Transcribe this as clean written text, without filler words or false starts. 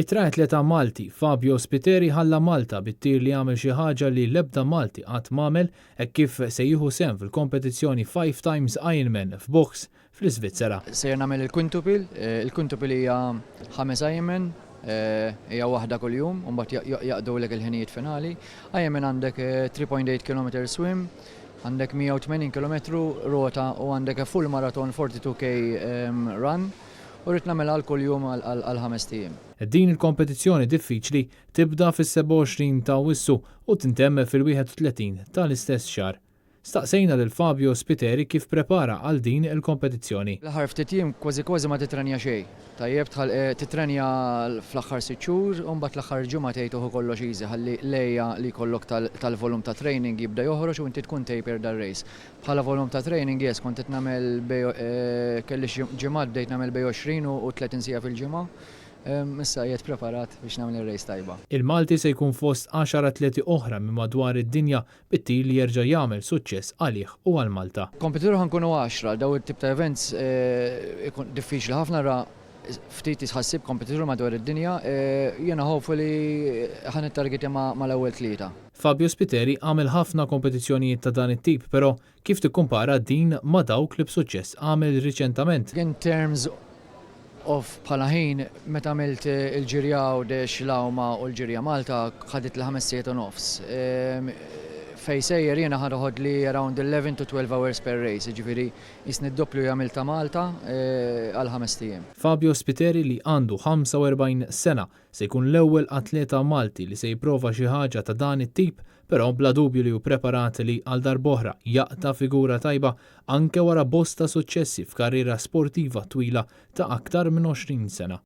It-triatleta Malti Fabio Spiteri ħalla Malta bit-tir li għamel xi ħaġa li l-ebda Malti qatt m'għamel hekk kif se jieħu sehem fil-kompetizzjoni 5 times Ironman f'Box fl-Iżvizzera. Sejjer nagħmel il-quintuple hija 5 Ironman, hija waħda kuljum u mbagħad jaqdulek il-ħinijiet finali. Ironman għandek 3.8 km swim, għandek 180 km rota u għandek full marathon 42k run. U rrid nagħmilha kull jum għal 5 ijiem. Din il-kompetizzjoni diffiċli tibda fis-27 ta' Awwissu u tintemm fil-31 tal-istess xahar. Staqsejna lil Fabio Spiteri kif prepara għal din il-kompetizzjoni. L-aħħar ftit ijiem kważi ma titrenja xejn. Tajjeb titrenja fl-aħħar 6 xhur u mbagħad l-aħħar ġimgħa tgħidu kollox easy ħalli lejja li jkollok tal-volum ta' training jibda joħroġ u inti tkun taper dar-race. Bħala volum ta' training kont qed nagħmel kelli ġimgħat bdejt nagħmel bej 20 u 30 siegħa fil-ġimgħa. Issa qiegħed preparat biex nagħmel ir-race tajba. Il-Malti se jkun fost 10 atleti oħra minn madwar id-dinja bit-tir li jerġa' jagħmel suċċess għalih u għal Malta. Kompetitur ħankunu 10, daw it-tip ta' events ikun diffiċli ħafna ra ftit tħassib kompetitur madwar id-dinja, jiena hopefully ħan it-targeti mal-ewwel tlieta. Fabio Spiteri għamel ħafna kompetizzjonijiet ta' dan it-tip, però kif tikkumpara din ma' dawk li b'suċċess għamel riċentament? In terms of bħala ħin meta għamilt il-ġirja u dex Lawma u l-ġirja Malta ħadet l-5 siegħat u nofs. Fej sejjer jiena ħadoħod li around 11 to 12 hours per race, ġifieri jisni d-doppju jagħmel ta' Malta għal 5 ijiem. Fabio Spiteri li għandu 45 sena se jkun l-ewwel atleta Malti li se jipprova xi ħaġa ta' dan it-tip, però bla dubju li hu preparat li għal darb'oħra jaqta' figura tajba anke wara bosta suċċessi f'karriera sportiva twila ta' aktar minn 20 sena.